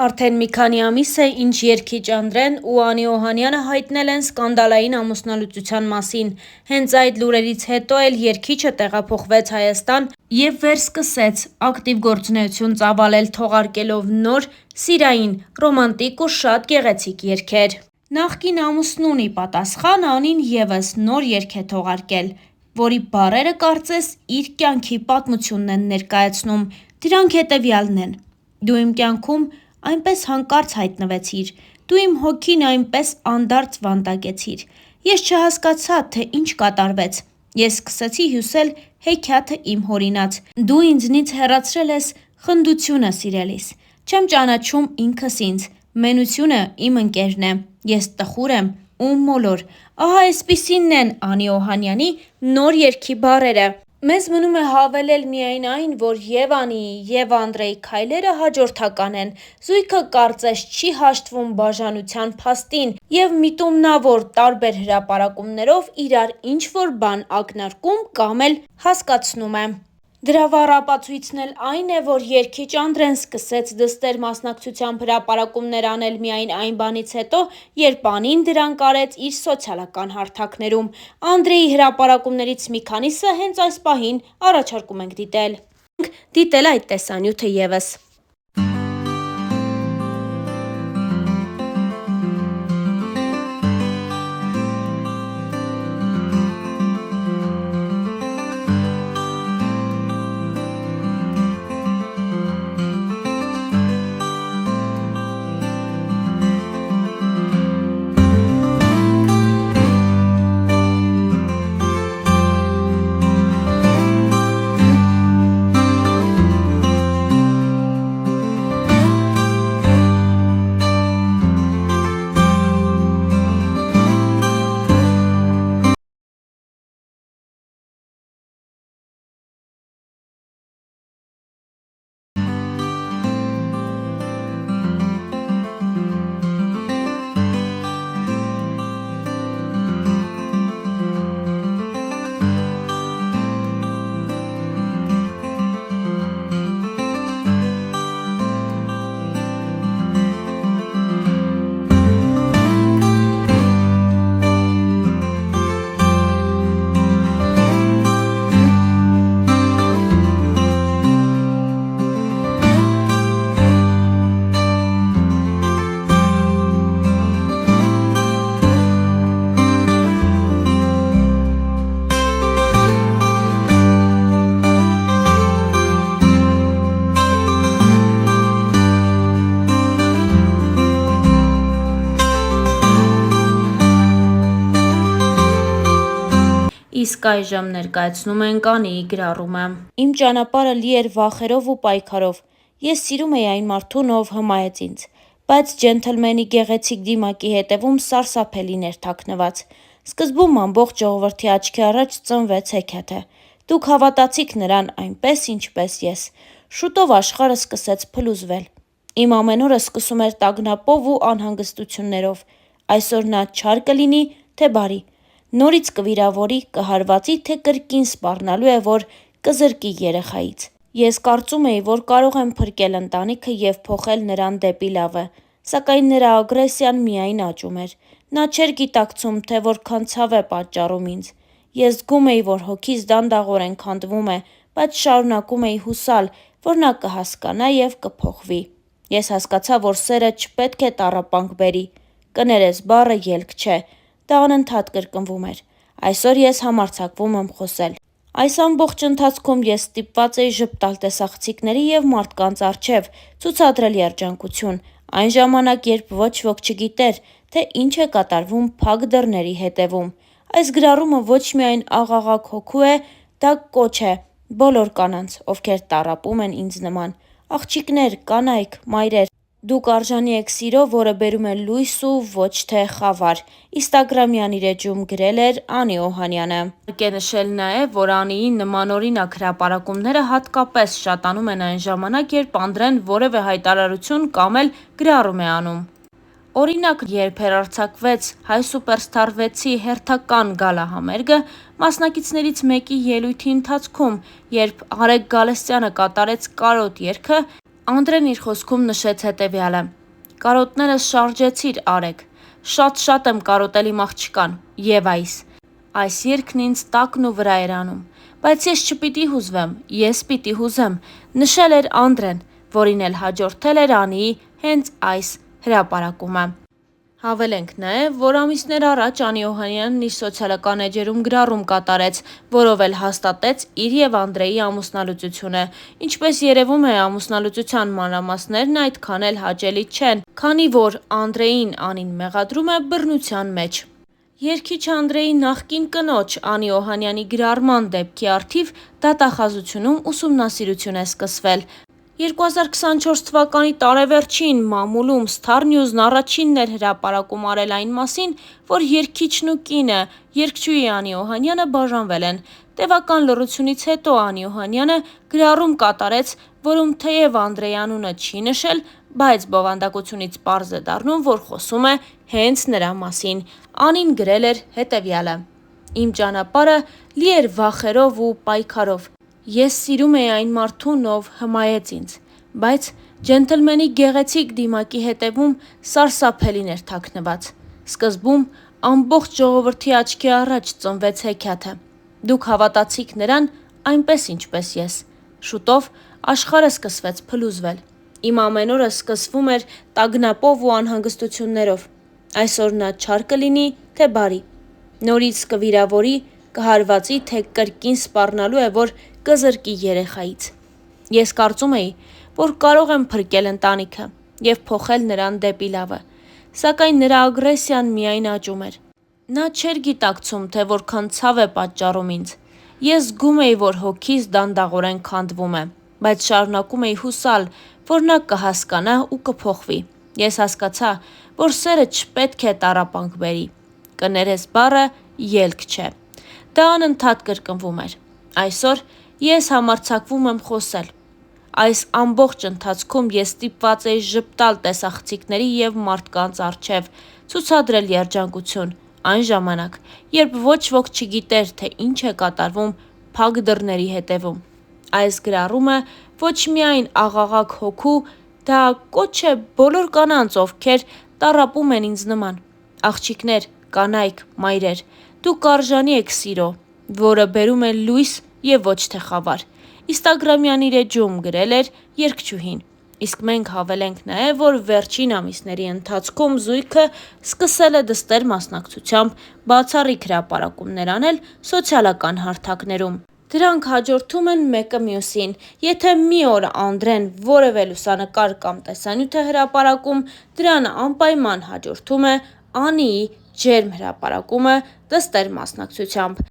Արդեն մի քանի ամիս է, ինչ երգիչ Անդրեն ու Անի Օհանյանը հայտնել են սկանդալային ամուսնալուծության մասին։ Հենց այդ լուրերից հետո էլ երգիչը տեղափոխվեց Հայաստան և վերսկսեց ակտիվ գործունեություն ծավալել թողարկելով նոր, սիրային, ռոմանտիկ ու շատ գեղեցիկ երգեր։ Նախկին ամուսնուն ի պատասխան Անին ևս նոր երգ է թողարկել, որի բառերը կարծես իր կյանքի պատմությունն են ներկայացնում։ Դրանք հետևյալն են. «Դու իմ կյանքում այնպես հանկարծ հայտնվեցիր, դու իմ հոգին այնպես անդարձ վանդակեցիր, ես չհասկացա, թե ինչ կատարվեց, ես սկսեցի հյուսել հեքիաթը իմ հորինած, դու ինձնից հեռացրել ես խնդությունը սիրելիս, չեմ ճանաչում ինքս ինձ, մենությունը իմ ընկերն է, ես տխուր եմ ու մոլոր»։ Ահա այսպիսինն են Անի Օհանյանի նոր երգի բառերը։ Մեզ մնում է հավելել միայն այն, որ և Անիի, և Անդրեի քայլերը հաջորդական են։ Զույգը կարծես չի հաշտվում բաժանության փաստին և միտումնավոր տարբեր հրապարակումներով իրար ինչ-որ բան ակնարկում կամ էլ հասկացնում է։ Դրա վառ ապացույցն էլ այն է, որ երգիչ Անդրեն սկսեց դստեր մասնակցությամբ հրապարակումներ անել միայն այն բանից հետո, երբ Անին դրանք արեց իր սոցիալական հարթակներում։ Անդրեի հրապարակումներից մի քանիսը հենց այս պահին առաջարկում ենք դիտել այդ տեսանյութը ևս։ Իսկ այժմ ներկայացնում ենք Անիի գրառումը։ Իմ ճանապարհը լի էր վախերով ու պայքարով։ Ես սիրում էի այն մարդուն, ով հմայեց ինձ, բայց ջենթլմենի գեղեցիկ դիմակի հետևում սարսափելին էր թաքնված։ Սկզբում ամբողջ ժողովրդի աչքի առաջ ծնվեց հեքիաթը։ Դուք հավատացիք նրան այնպես, ինչպես ես։ Շուտով աշխարհը սկսեց փլուզվել։ Իմ ամեն օրը սկսում էր տագնապով ու անհանգստություններով։ Այսօր նա չար կլինի, թե բարի։ Նորից կվիրավորի, կհարվածի, թե կրկին սպառնալու է, որ կզրկի երեխայից։ Ես կարծում էի, որ կարող եմ փրկել ընտանիքը և փոխել նրան դեպի լավը, սակայն նրա ագրեսիան միայն աճում էր։ Նա չէր գիտակցում, թե որքան ցավ է պատճառում ինձ։ Ես զգում էի, որ հոգիս դանդաղորեն քանդվում է, բայց շարունակում էի հուսալ, որ նա կհասկանա և կփոխվի։ Ես հասկացա, որ սերը չպետք է տառապանք բերի։ Կներես բառը ելք չէ, դա անընդհատ կրկնվում էր։ Այսօր ես համարձակվում եմ խոսել։ Այս ամբողջ ընթացքում ես ստիպված էի ժպտալ տեսախցիկների և մարդկանց առջև, ցուցադրել երջանկություն, այն ժամանակ, երբ ոչ ոք չգիտեր, թե ինչ է կատարվում փակ դռների հետևում։ Այս գրառումը ոչ միայն աղաղակ հոգու է, դա կոչ է բոլոր կանանց, ովքեր տառապում են ինձ նման։ Աղջիկներ, կանայք, մայրեր, դուք արժանի եք սիրո, որը բերում է լույս ու ոչ թե խավար։ Ինստագրամյան իր էջում գրել էր Անի Օհանյանը։ Հարկ է նշել նաև, որ Անիի նմանօրինակ հրապարակումները հատկապես շատանում են այն ժամանակ, երբ Անդրեն որևէ հայտարարություն կամ էլ գրառում է անում։ Օրինակ, երբ հեռարձակվեց Հայ Սուպերստար 6-ի հերթական գալա-համերգը, մասնակիցներից մեկի ելույթի ընթացքում, երբ Արեգ Գալստյանը կատարեց կարոտ երգը, Անդրեն իր խոսքում նշեց հետևյալը. «Կարոտներս շարժեցիր Արեգ, շատ եմ կարոտել իմ աղջկան, եւ այս երգն ինձ տակն ու վրա էր անում, բայց ես չպիտի հուզվեմ, ես պիտի հուզեմ», նշել էր Անդրեն, որին էլ հաջորդել էր Անիի հենց այս հրապարակումը։ Հավելենք նաև, որ ամիսներ առաջ Անի Օհանյանն իր սոցիալական էջերում գրառում կատարեց, որով էլ հաստատեց իր և Անդրեի ամուսնալուծությունը։ Ինչպես երևում է, ամուսնալուծության մանրամասներն այդքան էլ հաճելի չեն, քանի որ Անդրեին Անին մեղադրում է բռնության մեջ։ Երգիչ Անդրեի նախկին կնոջ Անի Օհանյանի գրառման դեպքի առթիվ դատախազությունում ուսումնասիրություն է սկսվել։ 2024 թվականի տարեվերջին մամուլում Star News-ն առաջինն էր հրապարակում արել այն մասին, որ երգիչն ու կինը՝ երգչուհի Անի Օհանյանը բաժանվել են։ Տևական լռությունից հետո Անի Օհանյանը գրառում կատարեց, որում թեև Անդրեի անունը չի նշել, բայց բովանդակությունից պարզ է դառնում, որ խոսում է հենց նրա մասին։ Անին գրել էր հետևյալը. «Իմ ճանապարհը լի էր վախերով ու պայքարով։ Ես սիրում էի այն մարդուն, ով հմայեց ինձ, բայց ջենթլմենի գեղեցիկ դիմակի հետևում սարսափելին էր թաքնված։ Սկզբում ամբողջ ժողովրդի աչքի առաջ ծնվեց հեքիաթը։ Դուք հավատացիք նրան այնպես, ինչպես ես։ Շուտով աշխարհը սկսվեց փլուզվել։ Իմ ամեն օրը սկսվում էր տագնապով ու անհանգստություններով։ Այսօր նա չար կլինի, թե բարի։ Նորից կվիրավորի, կհարվածի, թե կրկին սպառնալու է, որ կզրկի երեխայից։ Ես կարծում էի, որ կարող եմ փրկել ընտանիքը և փոխել նրան դեպի լավը, սակայն նրա ագրեսիան միայն աճում էր։ Նա չէր գիտակցում, թե որքան ցավ է պատճառում ինձ։ Ես զգում էի, որ հոգիս դանդաղորեն քանդվում է, բայց շարունակում էի հուսալ, որ նա կհասկանա ու կփոխվի։ Ես հասկացա, որ սերը չպետք է տառապանք բերի։ Կներես բառը ելք չէ։ Դա անընդհատ կրկնվում էր։ Այսօր ես համարձակվում եմ խոսել։ Այս ամբողջ ընթացքում ես ստիպված էի ժպտալ տեսախցիկների և մարդկանց առջև, ցուցադրել երջանկություն, այն ժամանակ, երբ ոչ ոք չգիտեր, թե ինչ է կատարվում փակ դռների հետևում։ Այս գրառումը ոչ միայն աղաղակ հոգու, դա կոչ է բոլոր կանանց, ովքեր տառապում են ինձ նման։ Աղջիկներ, կանայք, մայրեր, դուք արժանի եք սիրո, որը բերում է լույս և ոչ թե խավար։ Ինստագրամյան իր էջում գրել էր երգչուհին։ Իսկ մենք հավելենք նաև, որ վերջին ամիսների ընթացքում զույգը սկսել է դստեր մասնակցությամբ բացառիկ հրապարակումներ անել սոցիալական հարթակներում։ Դրանք հաջորդում են մեկը մյուսին։ Եթե մի օր Անդրեն որևէ լուսանկար կամ տեսանյութ է հրապարակում, դրան անպայման հաջորդում է Անիի ջերմ հրապարակումը դստեր մասնակցությամբ։